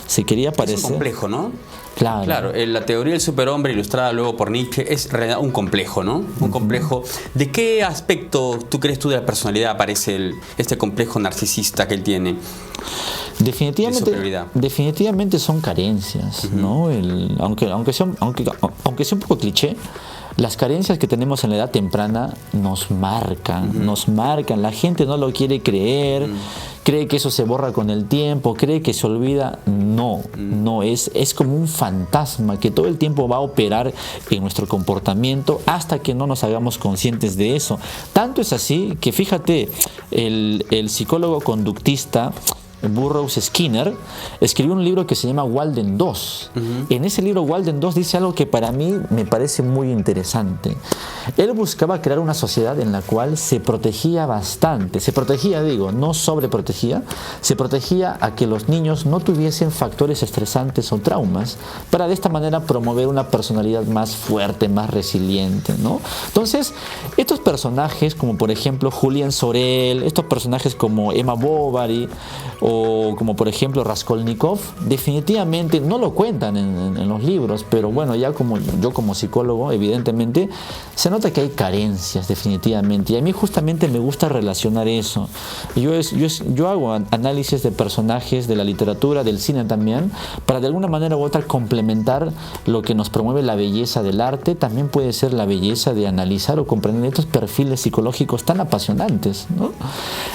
se quería parecer. Es un complejo, ¿no? Claro. Claro, la teoría del superhombre ilustrada luego por Nietzsche es en realidad un complejo, ¿no? Un complejo. ¿De qué aspecto tú crees tú de la personalidad aparece este complejo narcisista que él tiene? Definitivamente son carencias, ¿no? Aunque sea un poco cliché, las carencias que tenemos en la edad temprana nos marcan. La gente no lo quiere creer, cree que eso se borra con el tiempo, cree que se olvida. No, es como un fantasma que todo el tiempo va a operar en nuestro comportamiento hasta que no nos hagamos conscientes de eso. Tanto es así que fíjate, el psicólogo conductista Burroughs Skinner escribió un libro que se llama Walden 2. En ese libro Walden 2 dice algo que para mí me parece muy interesante. Él buscaba crear una sociedad en la cual se protegía bastante, no sobreprotegía, se protegía a que los niños no tuviesen factores estresantes o traumas, para de esta manera promover una personalidad más fuerte, más resiliente, ¿no? Entonces, estos personajes como por ejemplo Julian Sorel, estos personajes como Emma Bovary o como por ejemplo Raskolnikov, definitivamente no lo cuentan en los libros, pero bueno, ya yo como psicólogo, evidentemente, se nota que hay carencias definitivamente, y a mí justamente me gusta relacionar eso. Yo hago análisis de personajes de la literatura, del cine también, para de alguna manera u otra complementar lo que nos promueve la belleza del arte. También puede ser la belleza de analizar o comprender estos perfiles psicológicos tan apasionantes, ¿no?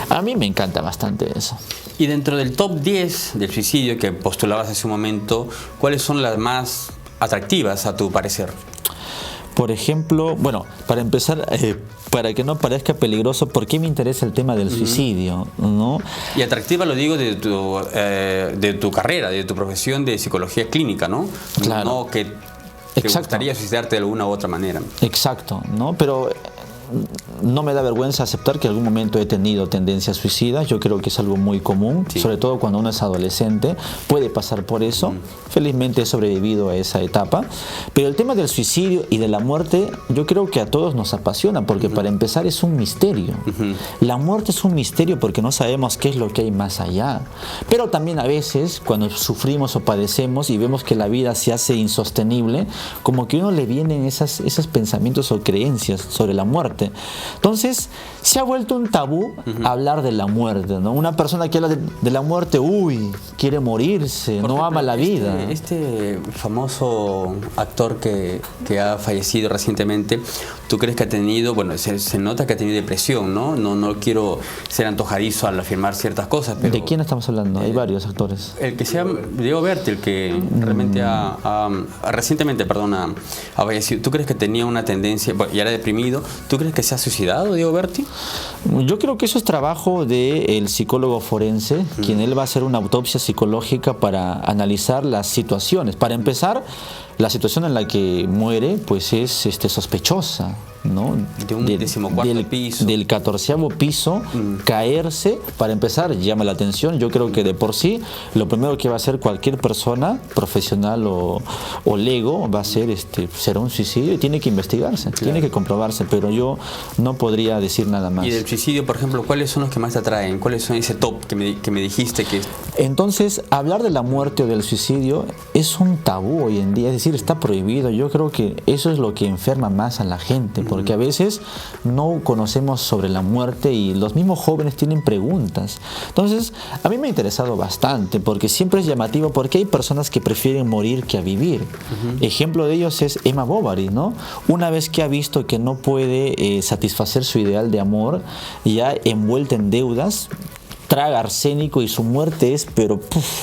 A mí me encanta bastante eso. Y dentro del top 10 del suicidio que postulabas hace un momento, ¿cuáles son las más atractivas a tu parecer? Por ejemplo, bueno, para empezar, para que no parezca peligroso, ¿por qué me interesa el tema del suicidio, ¿no? Y atractiva lo digo de tu carrera, de tu profesión de psicología clínica, ¿no? Claro. No que te gustaría suicidarte de alguna u otra manera. Exacto, ¿no? Pero no me da vergüenza aceptar que en algún momento he tenido tendencias suicidas. Yo creo que es algo muy común, sobre todo cuando uno es adolescente, puede pasar por eso. Felizmente he sobrevivido a esa etapa. Pero el tema del suicidio y de la muerte, yo creo que a todos nos apasiona, porque para empezar es un misterio. La muerte es un misterio porque no sabemos qué es lo que hay más allá. Pero también a veces, cuando sufrimos o padecemos y vemos que la vida se hace insostenible, como que a uno le vienen esos pensamientos o creencias sobre la muerte. Entonces, se ha vuelto un tabú hablar de la muerte, ¿no? Una persona que habla de la muerte, quiere morirse, no ama la vida. Este famoso actor que ha fallecido recientemente, ¿tú crees que ha tenido, bueno, se nota que ha tenido depresión, ¿no? No quiero ser antojadizo al afirmar ciertas cosas, pero... ¿De quién estamos hablando? Hay varios actores. El que sea Diego Berti, el que realmente recientemente ha fallecido. ¿Tú crees que tenía una tendencia, y era deprimido? ¿Tú crees que se ha suicidado Diego Berti? Yo creo que eso es trabajo del psicólogo forense, quien él va a hacer una autopsia psicológica para analizar las situaciones. Para empezar, la situación en la que muere pues es sospechosa, ¿no? De un 14º piso. Del 14º piso, caerse, para empezar, llama la atención. Yo creo que de por sí, lo primero que va a hacer cualquier persona, profesional o lego, va a ser será un suicidio, y tiene que investigarse, tiene que comprobarse, pero yo no podría decir nada más. Y del suicidio, por ejemplo, ¿cuáles son los que más te atraen? ¿Cuáles son ese top que me dijiste que...? Entonces, hablar de la muerte o del suicidio es un tabú hoy en día, es decir, está prohibido. Yo creo que eso es lo que enferma más a la gente, porque a veces no conocemos sobre la muerte y los mismos jóvenes tienen preguntas. Entonces, a mí me ha interesado bastante, porque siempre es llamativo, porque hay personas que prefieren morir que a vivir. Ejemplo de ellos es Emma Bovary, ¿no? Una vez que ha visto que no puede satisfacer su ideal de amor, ya envuelta en deudas, traga arsénico y su muerte es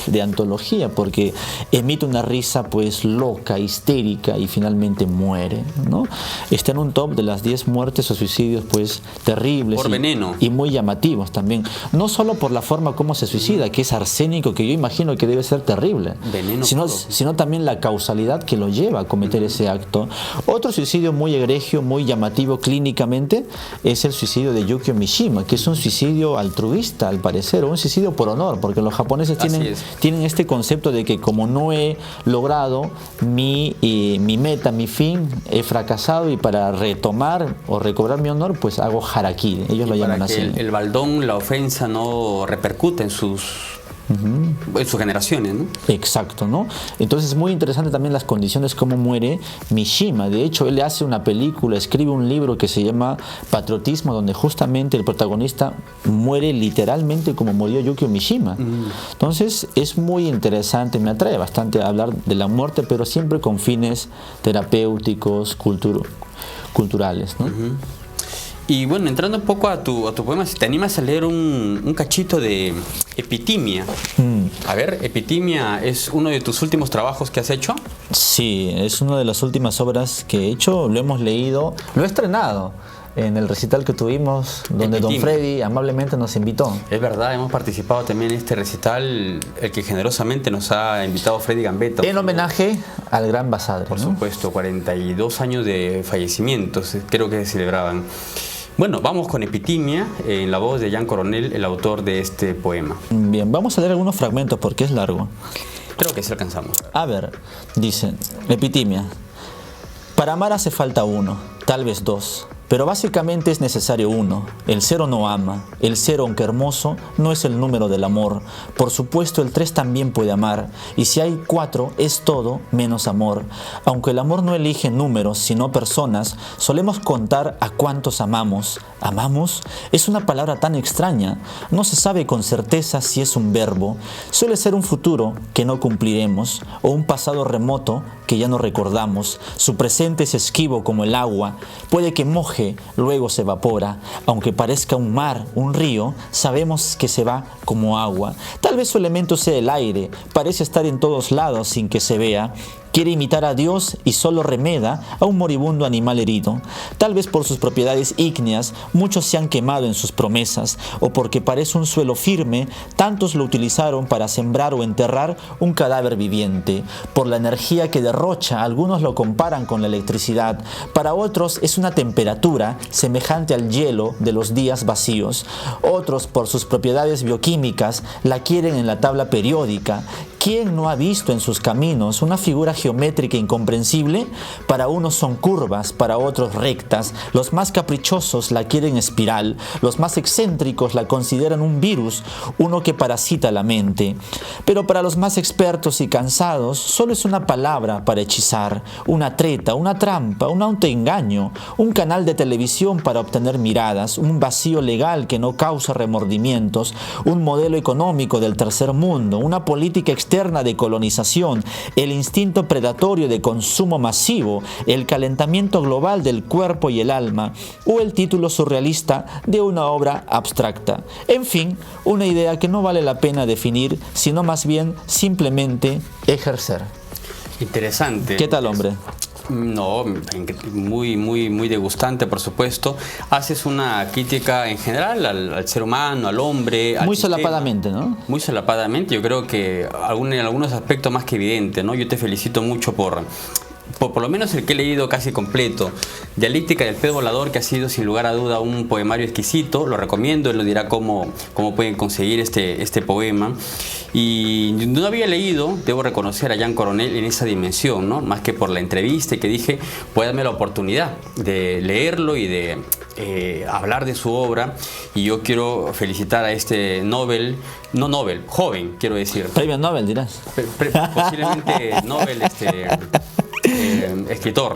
de antología, porque emite una risa pues loca, histérica, y finalmente muere, ¿no? Está en un top de las 10 muertes o suicidios pues terribles por veneno, y muy llamativos también, no solo por la forma como se suicida, que es arsénico, que yo imagino que debe ser terrible, veneno sino también la causalidad que lo lleva a cometer ese acto. Otro suicidio muy egregio, muy llamativo clínicamente, es el suicidio de Yukio Mishima, que es un suicidio altruista al parecer, un suicidio por honor, porque los japoneses tienen este concepto de que como no he logrado mi meta, mi fin, he fracasado, y para retomar o recobrar mi honor, pues hago harakiri, ellos lo llaman así. El baldón, la ofensa no repercute en sus en sus generaciones, ¿no? Exacto, ¿no? Entonces es muy interesante también las condiciones como muere Mishima. De hecho, él hace una película, escribe un libro que se llama Patriotismo, donde justamente el protagonista muere literalmente como murió Yukio Mishima. Entonces es muy interesante, me atrae bastante a hablar de la muerte, pero siempre con fines terapéuticos, culturales, ¿no? Y bueno, entrando un poco a tu poema, si te animas a leer un cachito de Epitimia. A ver, Epitimia es uno de tus últimos trabajos que has hecho. Sí, es una de las últimas obras que he hecho, lo hemos leído, lo he estrenado en el recital que tuvimos, donde Don Freddy amablemente nos invitó. Es verdad, hemos participado también en este recital, el que generosamente nos ha invitado Freddy Gambetta. En homenaje al gran Basadre. Por ¿no? supuesto, 42 años de fallecimientos, creo que se celebraban. Bueno, vamos con Epitimia, en la voz de Jean Coronel, el autor de este poema. Bien, vamos a leer algunos fragmentos porque es largo. Creo que sí alcanzamos. A ver, dice, Epitimia. Para amar hace falta uno, tal vez dos, pero básicamente es necesario uno. El cero no ama, el cero, aunque hermoso, no es el número del amor. Por supuesto, el 3 también puede amar, y si hay 4 es todo menos amor. Aunque el amor no elige números, sino personas, solemos contar a cuántos amamos. ¿Amamos? Es una palabra tan extraña. No se sabe con certeza si es un verbo. Suele ser un futuro que no cumpliremos, o un pasado remoto que ya no recordamos. Su presente es esquivo como el agua. Puede que moje, luego se evapora. Aunque parezca un mar, un río, sabemos que se va como agua. Tal vez su elemento sea el aire. Parece estar en todos lados sin que se vea. Quiere imitar a Dios y solo remeda a un moribundo animal herido. Tal vez por sus propiedades ígneas muchos se han quemado en sus promesas, o porque parece un suelo firme, tantos lo utilizaron para sembrar o enterrar un cadáver viviente. Por la energía que derrocha, algunos lo comparan con la electricidad. Para otros es una temperatura semejante al hielo de los días vacíos. Otros, por sus propiedades bioquímicas, la quieren en la tabla periódica. ¿Quién no ha visto en sus caminos una figura geométrica incomprensible? Para unos son curvas, para otros rectas. Los más caprichosos la quieren espiral. Los más excéntricos la consideran un virus, uno que parasita la mente. Pero para los más expertos y cansados, solo es una palabra para hechizar, una treta, una trampa, un autoengaño, un canal de televisión para obtener miradas, un vacío legal que no causa remordimientos, un modelo económico del tercer mundo, una política externa de colonización, el instinto predatorio de consumo masivo, el calentamiento global del cuerpo y el alma, o el título surrealista de una obra abstracta. En fin, una idea que no vale la pena definir, sino más bien simplemente ejercer. Interesante. ¿Qué tal, hombre? No, muy degustante, por supuesto. Haces una crítica en general al ser humano, al hombre, al muy sistema. solapadamente, ¿no? Muy solapadamente, yo creo que en algunos aspectos más que evidente, ¿no? Yo te felicito mucho por lo menos el que he leído casi completo, Dialéctica del pez volador, que ha sido sin lugar a duda un poemario exquisito. Lo recomiendo, él lo dirá cómo pueden conseguir este poema. Y no había leído, debo reconocer, a Jean Coronel en esa dimensión, ¿no? Más que por la entrevista, que dije, puede darme la oportunidad de leerlo y de hablar de su obra. Y yo quiero felicitar a este joven, quiero decir. Premio Nobel, dirás. Posiblemente Nobel, escritor.